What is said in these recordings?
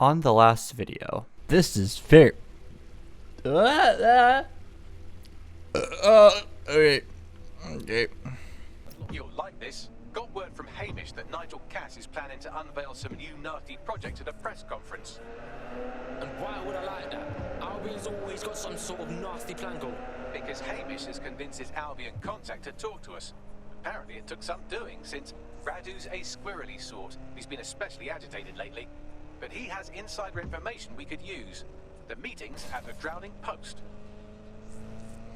on the last video. This is very... Okay. Okay. You'll like this. Got word from Hamish that Nigel Cass is planning to unveil some new nasty project at a press conference. And why would I like that? Albion's always got some sort of nasty plan going. Because Hamish has convinced his Albion contact to talk to us. Apparently it took some doing, since Radu's a squirrely sort. He's been especially agitated lately. But he has insider information we could use. The meeting's at the Drowning Post.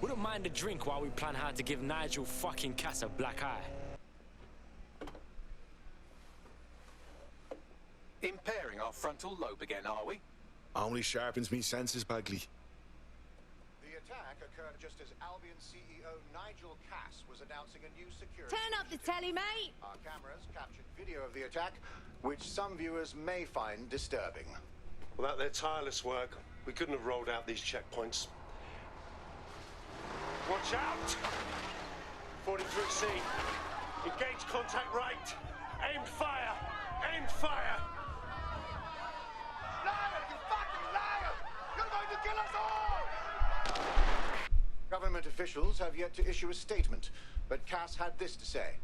Wouldn't mind a drink while we plan how to give Nigel fucking Cass a black eye. Impairing our frontal lobe again, are we? Only sharpens me senses, Bagley. The attack occurred just as Albion CEO Nigel Cass was announcing a new security... Turn up the telly, mate! Our cameras captured video of the attack, which some viewers may find disturbing. Without their tireless work, we couldn't have rolled out these checkpoints. Watch out! 43C. Engage contact right. Aimed fire. Aimed fire. Liar, you fucking liar! You're going to kill us all! Government officials have yet to issue a statement, but Cass had this to say.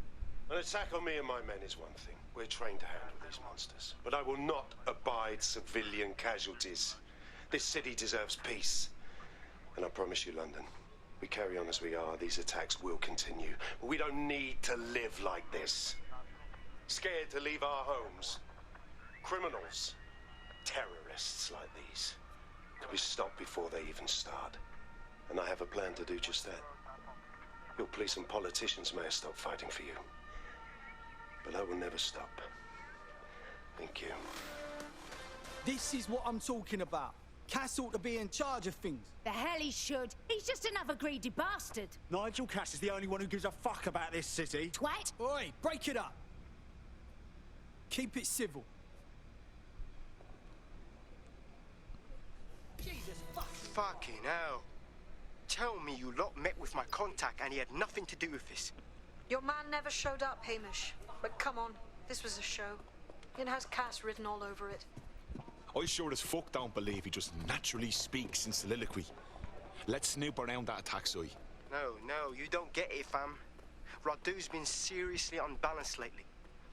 An attack on me and my men is one thing. We're trained to handle these monsters. But I will not abide civilian casualties. This city deserves peace. And I promise you, London, we carry on as we are, these attacks will continue. But we don't need to live like this. Scared to leave our homes. Criminals, terrorists like these, could be stopped before they even start. And I have a plan to do just that. Your police and politicians may have stopped fighting for you. But I will never stop. Thank you. This is what I'm talking about. Cass ought to be in charge of things. The hell he should. He's just another greedy bastard. Nigel Cass is the only one who gives a fuck about this city. Twat. Oi, break it up. Keep it civil. Jesus Fucking hell. Tell me you lot met with my contact and he had nothing to do with this. Your man never showed up, Hamish. But come on, this was a show. It has Cass written all over it. I sure as fuck don't believe he just naturally speaks in soliloquy. Let's snoop around that attack site. No, you don't get it, fam. Radu's been seriously unbalanced lately.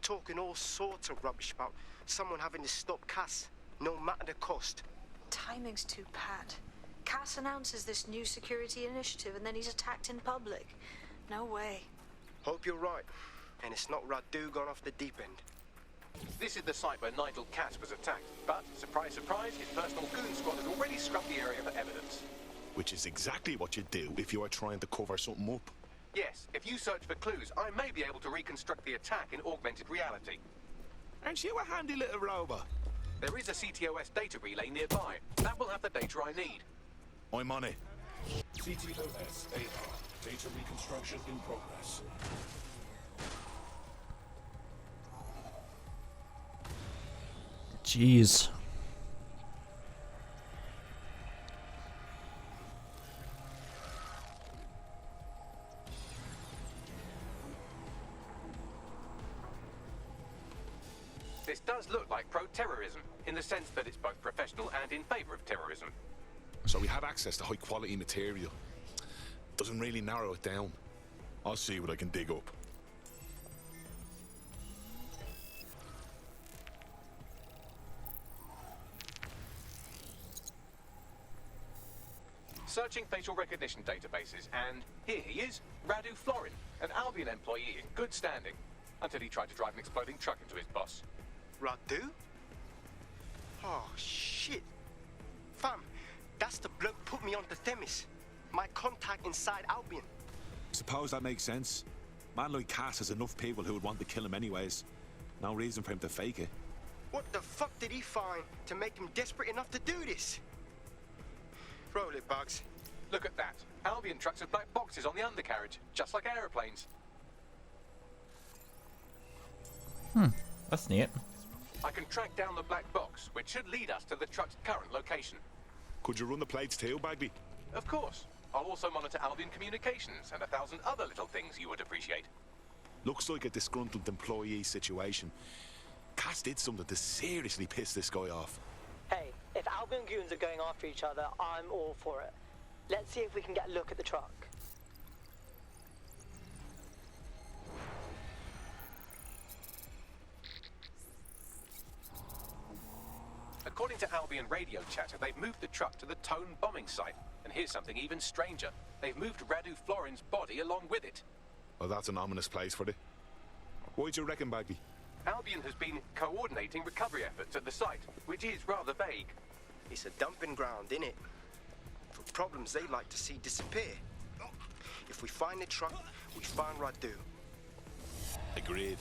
Talking all sorts of rubbish about someone having to stop Cass, no matter the cost. Timing's too pat. Cass announces this new security initiative and then he's attacked in public. No way. Hope you're right. And it's not Radu gone off the deep end. This is the site where Nigel Cass was attacked. But, surprise, surprise, his personal goon squad has already scrubbed the area for evidence. Which is exactly what you do if you are trying to cover something up. Yes, if you search for clues, I may be able to reconstruct the attack in augmented reality. Aren't you a handy little robot? There is a CTOS data relay nearby. That will have the data I need. I'm on it. CTOS AR. Data reconstruction in progress. Jeez. This does look like pro-terrorism, in the sense that it's both professional and in favor of terrorism. So we have access to high quality material. Doesn't really narrow it down. I'll see what I can dig up. Searching facial recognition databases, and here he is, Radu Florin, an Albion employee in good standing, until he tried to drive an exploding truck into his boss. Radu? Oh, shit. Fam, that's the bloke put me onto Themis. My contact inside Albion. Suppose that makes sense. Man like Cass has enough people who would want to kill him anyways. No reason for him to fake it. What the fuck did he find to make him desperate enough to do this? Roll it, Bugs. Look at that. Albion trucks with black boxes on the undercarriage, just like aeroplanes. That's neat. I can track down the black box, which should lead us to the truck's current location. Could you run the plates too, Bagley? Of course. I'll also monitor Albion communications and 1,000 other little things you would appreciate. Looks like a disgruntled employee situation. Cass did something to seriously piss this guy off. Hey, if Albion goons are going after each other, I'm all for it. Let's see if we can get a look at the truck. According to Albion radio chatter, they've moved the truck to the Tone bombing site. And here's something even stranger. They've moved Radu Florin's body along with it. Oh, that's an ominous place for it. What do you reckon, Bagley? Albion has been coordinating recovery efforts at the site, which is rather vague. It's a dumping ground, innit? For problems they like to see disappear. If we find the truck, we find Radu. Agreed.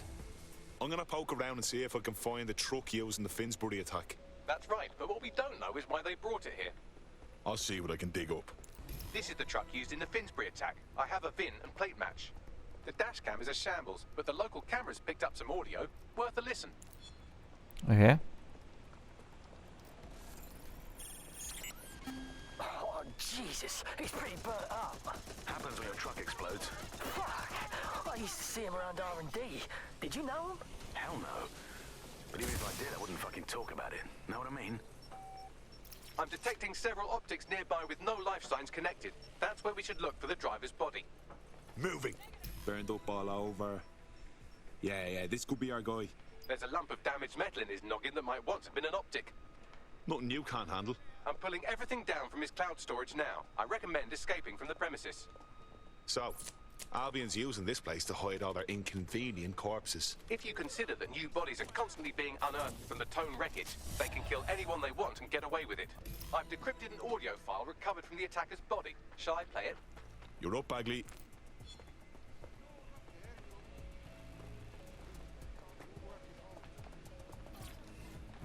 I'm gonna poke around and see if I can find the truck using the Finsbury attack. That's right, but what we don't know is why they brought it here. I'll see what I can dig up. This is the truck used in the Finsbury attack. I have a VIN and plate match. The dash cam is a shambles, but the local cameras picked up some audio. Worth a listen. Okay. Oh, Jesus. He's pretty burnt up. Happens when your truck explodes. Fuck. I used to see him around R&D. Did you know him? Hell no. But even if I did, I wouldn't fucking talk about it. Know what I mean? I'm detecting several optics nearby with no life signs connected. That's where we should look for the driver's body. Moving. Burned up all over. Yeah, this could be our guy. There's a lump of damaged metal in his noggin that might once have been an optic. Nothing you can't handle. I'm pulling everything down from his cloud storage now. I recommend escaping from the premises. So, Albion's using this place to hide all their inconvenient corpses. If you consider that new bodies are constantly being unearthed from the Tone wreckage, they can kill anyone they want and get away with it. I've decrypted an audio file recovered from the attacker's body. Shall I play it? You're up, Bagley.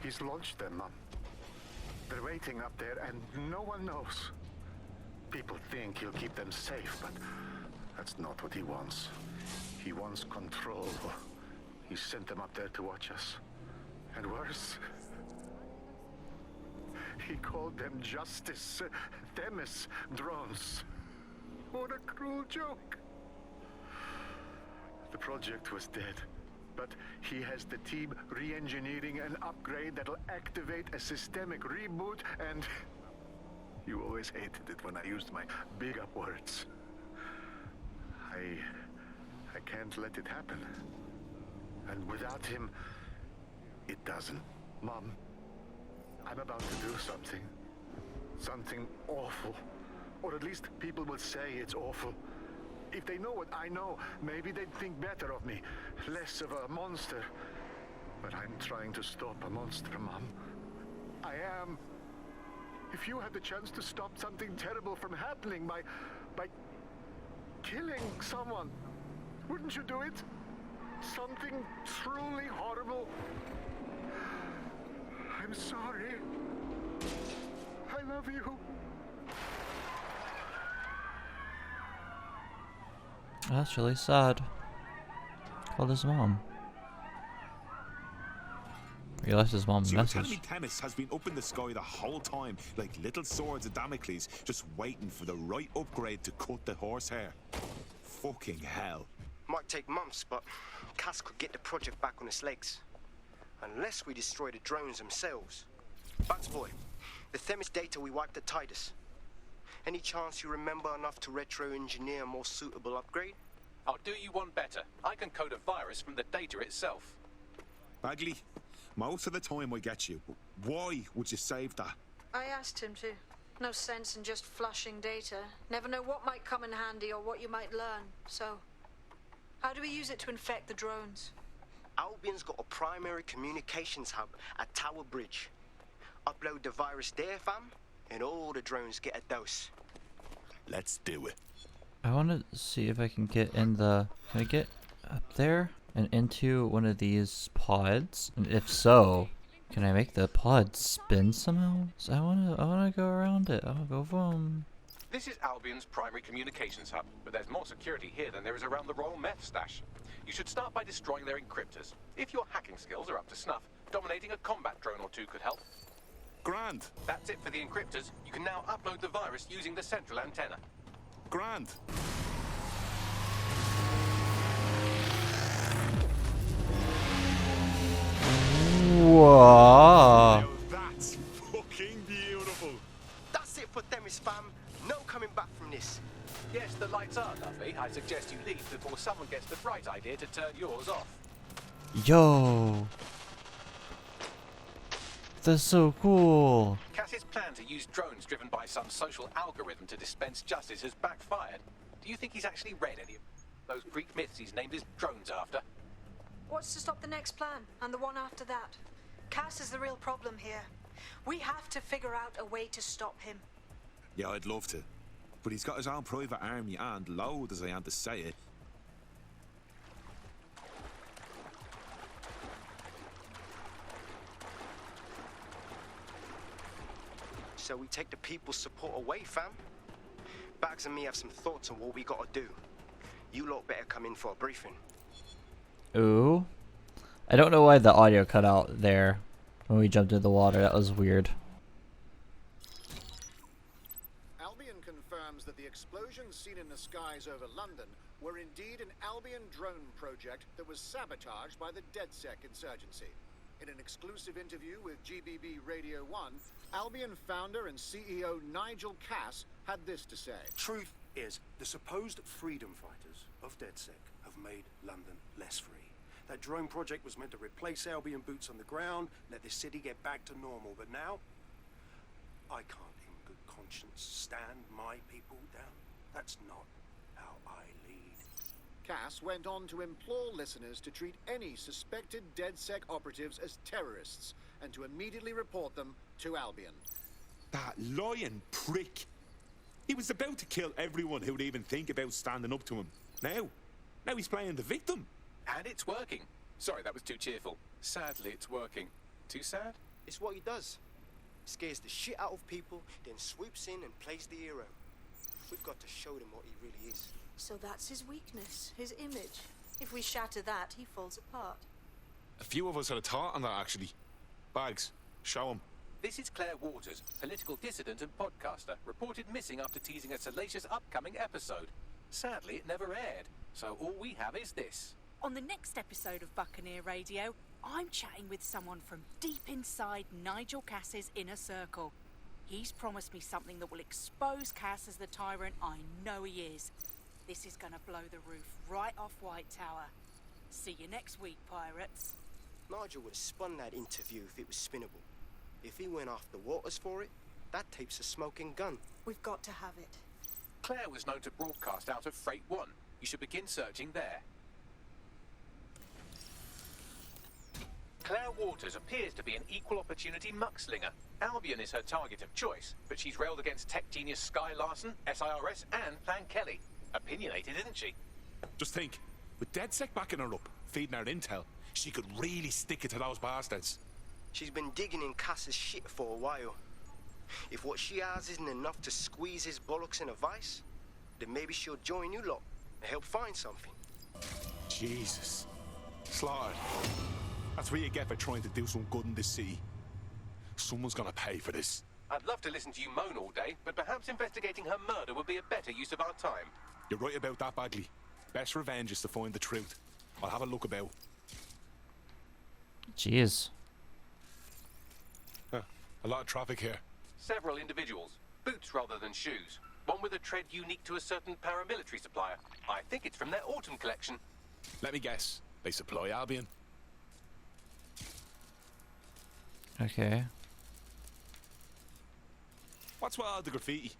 He's launched them, Mum. They're waiting up there and no one knows. People think he'll keep them safe, but that's not what he wants. He wants control. He sent them up there to watch us. And worse, he called them justice. Themis drones. What a cruel joke. The project was dead. But he has the team re-engineering an upgrade that'll activate a systemic reboot, and you always hated it when I used my big up words. I can't let it happen. And without him, it doesn't. Mom, I'm about to do something. Something awful. Or at least people will say it's awful. If they know what I know, maybe they'd think better of me. Less of a monster. But I'm trying to stop a monster, Mom. I am. If you had the chance to stop something terrible from happening by killing someone, wouldn't you do it? Something truly horrible. I'm sorry. I love you. That's really sad. Called his mom. Realized his mom's So you're telling message. me Themis has been up in the sky the whole time, like little swords of Damocles, just waiting for the right upgrade to cut the horsehair? Fucking hell. Might take months, but Cass could get the project back on its legs. Unless we destroy the drones themselves. Bugs boy, the Themis data we wiped at Titus. Any chance you remember enough to retro-engineer a more suitable upgrade? I'll do you one better. I can code a virus from the data itself. Bagley, most of the time I get you, but why would you save that? I asked him to. No sense in just flushing data. Never know what might come in handy or what you might learn. So, how do we use it to infect the drones? Albion's got a primary communications hub at Tower Bridge. Upload the virus there, fam, and all the drones get a dose. Let's do it. I want to see if I can get in the... Can I get up there and into one of these pods? And if so, can I make the pod spin somehow? So I wanna go around it. I'll go boom. This is Albion's primary communications hub, but there's more security here than there is around the Royal Meth stash. You should start by destroying their encryptors. If your hacking skills are up to snuff, dominating a combat drone or two could help. Grand. That's it for the encryptors. You can now upload the virus using the central antenna. Grand. Whoa. Now that's for Themis, fam. No coming back from this. Yes, the lights are lovely. I suggest you leave before someone gets the bright idea to turn yours off. Yo! That's so cool! Cass's plan to use drones driven by some social algorithm to dispense justice has backfired. Do you think he's actually read any of those Greek myths he's named his drones after? What's to stop the next plan, and the one after that? Cass is the real problem here. We have to figure out a way to stop him. Yeah, I'd love to. But he's got his own private army and, loud as I am to say it, So we take the people's support away, fam. Bags and me have some thoughts on what we gotta do. You lot better come in for a briefing. Ooh. I don't know why the audio cut out there when we jumped into the water. That was weird. Albion confirms that the explosions seen in the skies over London were indeed an Albion drone project that was sabotaged by the DedSec insurgency. In an exclusive interview with GBB Radio 1, Albion founder and CEO Nigel Cass had this to say. Truth is, the supposed freedom fighters of DedSec have made London less free. That drone project was meant to replace Albion boots on the ground, let the city get back to normal, but now I can't in good conscience stand my people down. That's not how I lead. Cass went on to implore listeners to treat any suspected DedSec operatives as terrorists and to immediately report them to Albion. that lying prick. He was about to kill everyone who would even think about standing up to him. Now he's playing the victim. And it's working. Sorry, that was too cheerful. Sadly, it's working. Too sad? It's what he does. Scares the shit out of people, then swoops in and plays the hero. We've got to show them what he really is. So that's his weakness, his image. If we shatter that, he falls apart. A few of us had a thought on that, actually. Bags, show him. This is Claire Waters, political dissident and podcaster, reported missing after teasing a salacious upcoming episode. Sadly, it never aired, so all we have is this. On the next episode of Buccaneer Radio, I'm chatting with someone from deep inside Nigel Cass's inner circle. He's promised me something that will expose Cass as the tyrant I know he is. This is gonna blow the roof right off White Tower. See you next week, pirates. Nigel would have spun that interview if it was spinnable. If he went after Waters for it, that tape's a smoking gun. We've got to have it. Claire was known to broadcast out of Freight 1. You should begin searching there. Claire Waters appears to be an equal opportunity muckslinger. Albion is her target of choice, but she's railed against tech genius Sky Larson, SIRS, and Plan Kelly. Opinionated, isn't she? Just think, with DedSec backing her up, feeding her intel, she could really stick it to those bastards. She's been digging in Cass's shit for a while. If what she has isn't enough to squeeze his bollocks in a vice, then maybe she'll join you lot and help find something. Jesus. Slaughtered. That's what you get for trying to do some good in this city. Someone's gonna pay for this. I'd love to listen to you moan all day, but perhaps investigating her murder would be a better use of our time. You're right about that, Bagley. Best revenge is to find the truth. I'll have a look about. Jeez. A lot of traffic here. Several individuals. Boots rather than shoes. One with a tread unique to a certain paramilitary supplier. I think it's from their autumn collection. Let me guess. They supply Albion. Okay. What's with all the graffiti?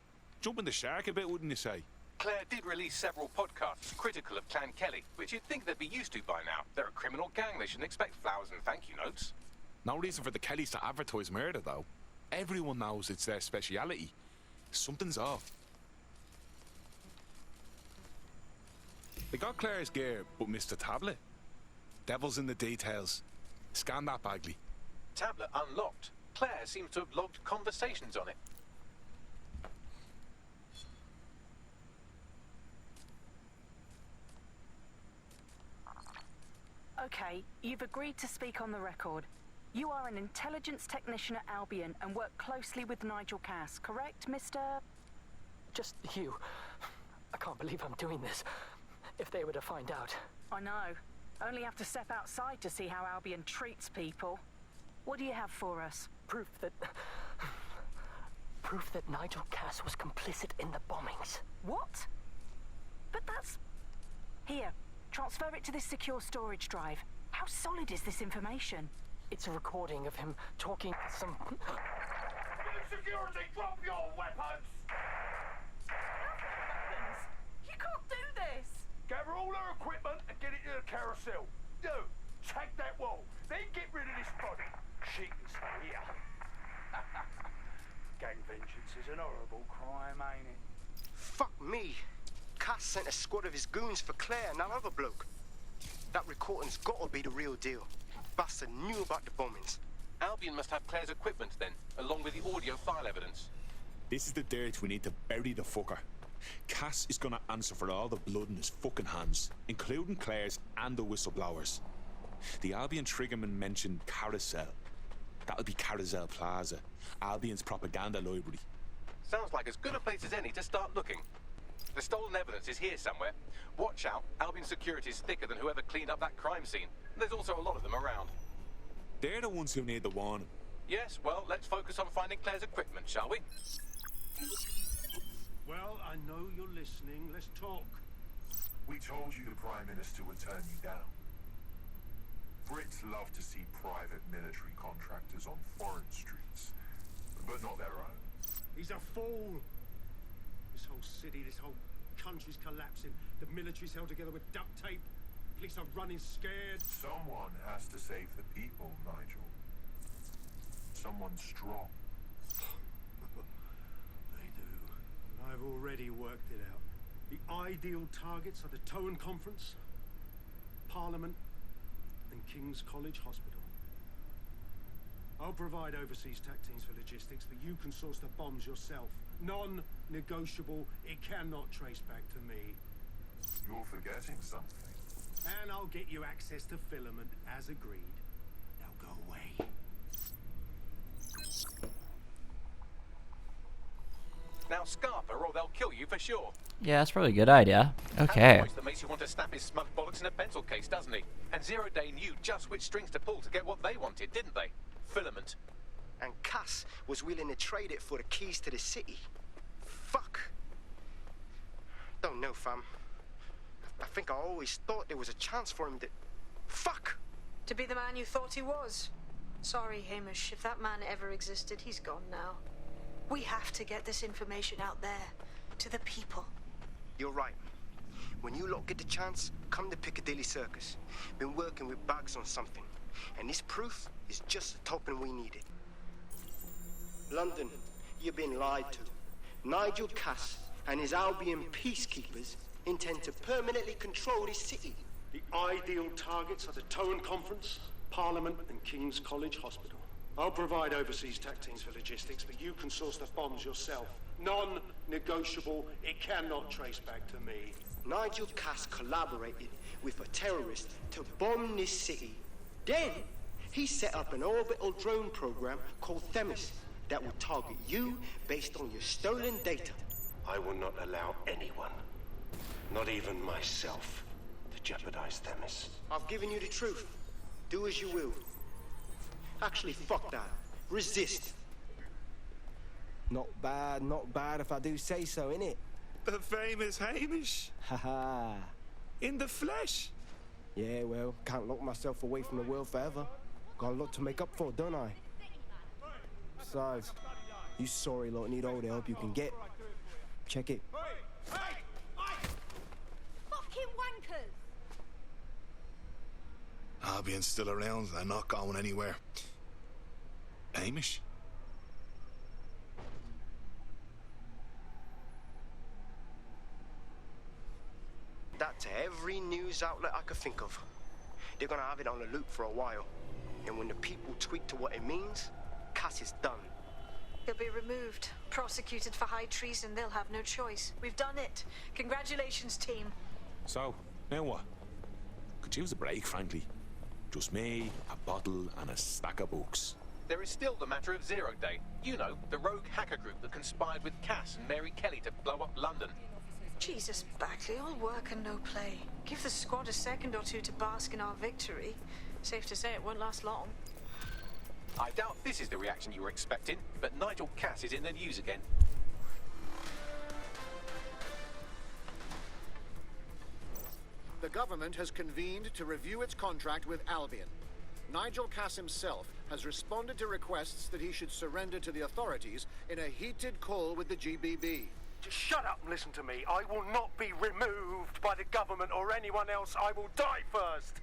Jumping the shark a bit, wouldn't you say? Claire did release several podcasts critical of Clan Kelly, which you'd think they'd be used to by now. They're a criminal gang. They shouldn't expect flowers and thank you notes. No reason for the Kellys to advertise murder, though. Everyone knows it's their speciality. Something's off. They got Claire's gear, but missed the tablet. Devil's in the details. Scan that, Bagley. Tablet unlocked. Claire seems to have logged conversations on it. Okay, you've agreed to speak on the record. You are an intelligence technician at Albion and work closely with Nigel Cass, correct, Mr.? Just you. I can't believe I'm doing this. If they were to find out. I know. Only have to step outside to see how Albion treats people. What do you have for us? Proof proof that Nigel Cass was complicit in the bombings. What? But that's... Here, transfer it to this secure storage drive. How solid is this information? It's a recording of him talking to some... Security, drop your weapons! You can't do this! Gather all her equipment and get it to the carousel. You, check that wall, then get rid of this body. She can stay here. Gang vengeance is an horrible crime, ain't it? Fuck me. Cass sent a squad of his goons for Claire and that other bloke. That recording's gotta be the real deal. Bastard knew about the bombings. Albion must have Claire's equipment then, along with the audio file evidence. This is the dirt we need to bury the fucker. Cass is gonna answer for all the blood in his fucking hands, including Claire's and the whistleblowers. The Albion triggerman mentioned Carousel. That'll be Carousel Plaza, Albion's propaganda library. Sounds like as good a place as any to start looking. The stolen evidence is here somewhere. Watch out, Albion security is thicker than whoever cleaned up that crime scene. There's also a lot of them around. They're the ones who need the warning. Yes, well, let's focus on finding Claire's equipment, shall we? Well, I know you're listening. Let's talk. We told you the Prime Minister would turn you down. Brits love to see private military contractors on foreign streets, but not their own. He's a fool. This whole city, this whole country's collapsing. The military's held together with duct tape. Police are running scared. Someone has to save the people, Nigel. Someone strong. They do. I've already worked it out. The ideal targets are the Towan Conference, Parliament, and King's College Hospital. I'll provide overseas tac teams for logistics, but you can source the bombs yourself. Non-negotiable. It cannot trace back to me. You're forgetting something. And I'll get you access to filament, as agreed. Now go away. Now scarf her or they'll kill you for sure. Yeah, that's probably a good idea. Okay. Voice that makes you want to snap his smug bollocks in a pencil case, doesn't he? And Zero Day knew just which strings to pull to get what they wanted, didn't they? Filament. And Cass was willing to trade it for the keys to the city. Fuck. Don't know, fam. I think I always thought there was a chance for him to... Fuck! To be the man you thought he was. Sorry, Hamish. If that man ever existed, he's gone now. We have to get this information out there. To the people. You're right. When you lot get the chance, come to Piccadilly Circus. Been working with Bags on something. And this proof is just the token we needed. London, you've been lied to. Nigel Cass and his Albion peacekeepers intend to permanently control this city. The ideal targets are the Towan Conference, Parliament, and King's College Hospital. I'll provide overseas tac teams for logistics, but you can source the bombs yourself. Non-negotiable. It cannot trace back to me. Nigel Cass collaborated with a terrorist to bomb this city. Then, he set up an orbital drone program called Themis that will target you based on your stolen data. I will not allow anyone, not even myself, to jeopardize Themis. I've given you the truth. Do as you will. Actually, fuck that. Resist. Not bad if I do say so, innit? The famous Hamish. Haha. In the flesh. Yeah, well, can't lock myself away from the world forever. Got a lot to make up for, don't I? Besides, you sorry lot need all the help you can get. Check it. Fucking wankers! Albion's still around. They're not going anywhere. Hamish? That to every news outlet I could think of. They're gonna have it on the loop for a while. And when the people tweak to what it means, Cass is done. He'll be removed, prosecuted for high treason. They'll have no choice. We've done it. Congratulations, team. So, now what? Could use a break, frankly. Just me, a bottle, and a stack of books. There is still the matter of Zero Day. You know, the rogue hacker group that conspired with Cass and Mary Kelly to blow up London. Jesus, Bagley, all work and no play. Give the squad a second or two to bask in our victory. Safe to say it won't last long. I doubt this is the reaction you were expecting, but Nigel Cass is in the news again. The government has convened to review its contract with Albion. Nigel Cass himself has responded to requests that he should surrender to the authorities in a heated call with the GBB. Just shut up and listen to me. I will not be removed by the government or anyone else. I will die first.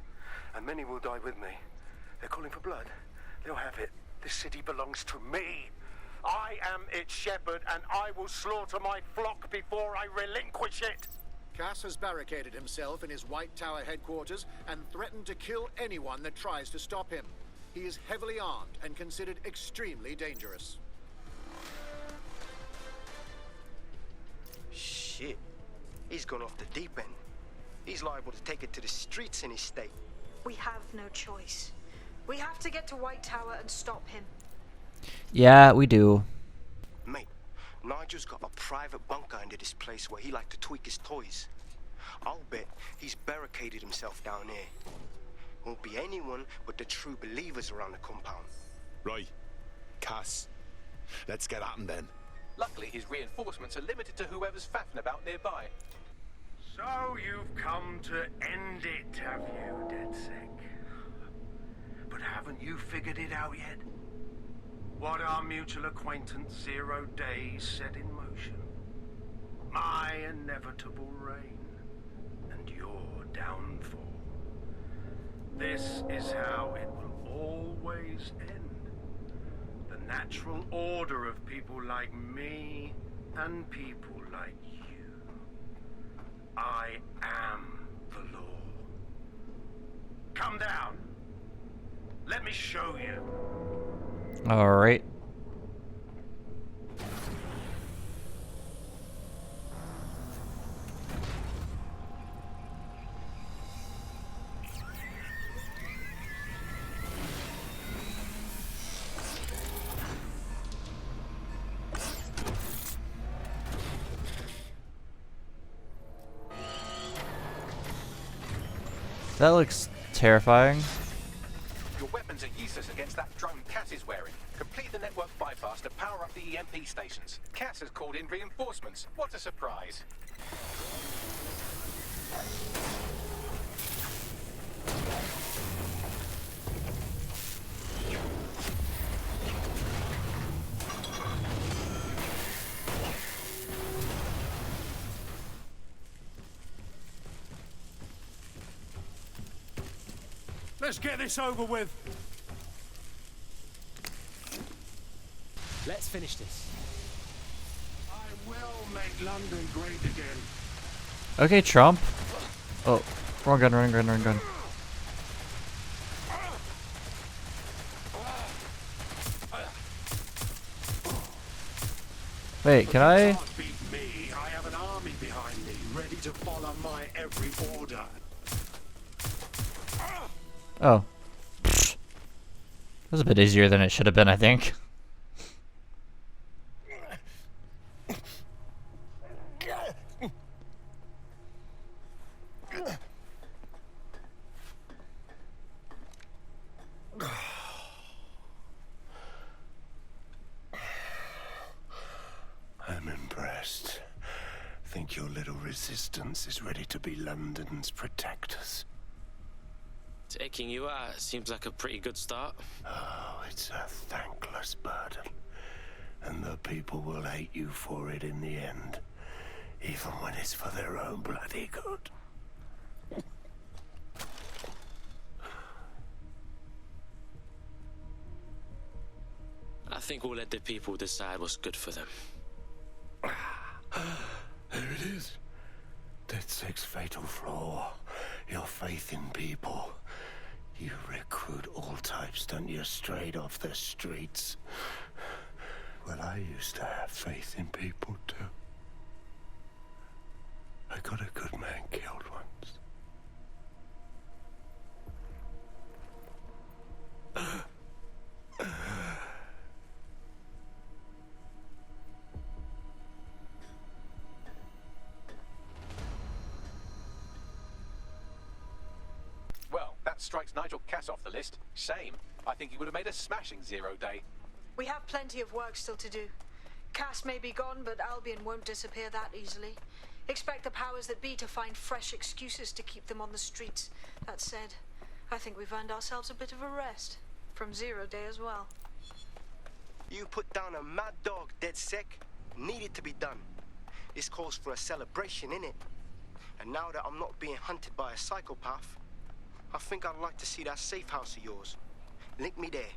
And many will die with me. They're calling for blood. They'll have it. This city belongs to me. I am its shepherd, and I will slaughter my flock before I relinquish it. Cass has barricaded himself in his White Tower headquarters and threatened to kill anyone that tries to stop him. He is heavily armed and considered extremely dangerous. Shit. He's gone off the deep end. He's liable to take it to the streets in his state. We have no choice. We have to get to White Tower and stop him. Yeah, we do. Mate, Nigel's got a private bunker under this place where he likes to tweak his toys. I'll bet he's barricaded himself down here. Won't be anyone but the true believers around the compound. Right. Cass. Let's get at him then. Luckily, his reinforcements are limited to whoever's faffing about nearby. So you've come to end it, have you, DedSec? But haven't you figured it out yet? What our mutual acquaintance 0 Days set in motion? My inevitable reign and your downfall. This is how it will always end. The natural order of people like me and people like you. I am the law. Come down. Let me show you. All right. That looks terrifying. Your weapons are useless against that drone Cass is wearing. Complete the network bypass to power up the EMP stations. Cass has called in reinforcements. What a surprise. Let's get this over with. Let's finish this. I will make London great again. Okay, Trump. Oh, wrong gun, wrong gun, wrong gun. Wait, can I? Can't beat me. I have an army behind me, ready to follow my every order. Oh. That was a bit easier than it should have been, I think. I'm impressed. Think your little resistance is ready to be London's protectors. Taking you out seems like a pretty good start. Oh, it's a thankless burden. And the people will hate you for it in the end. Even when it's for their own bloody good. I think we'll let the people decide what's good for them. There it is. DedSec's fatal flaw. Your faith in people. You recruit all types, don't you, straight off the streets. Well, I used to have faith in people, too. I got a good man killed once. Well, that strikes strikes Nigel Cass off the list. Shame. I think he would have made a smashing 0 day. We have plenty of work still to do. Cass may be gone, but Albion won't disappear that easily. Expect the powers that be to find fresh excuses to keep them on the streets. That said, I think we've earned ourselves a bit of a rest. From 0 day as well. You put down a mad dog, DedSec. Needed to be done. This calls for a celebration, innit? And now that I'm not being hunted by a psychopath, I think I'd like to see that safe house of yours. Link me there.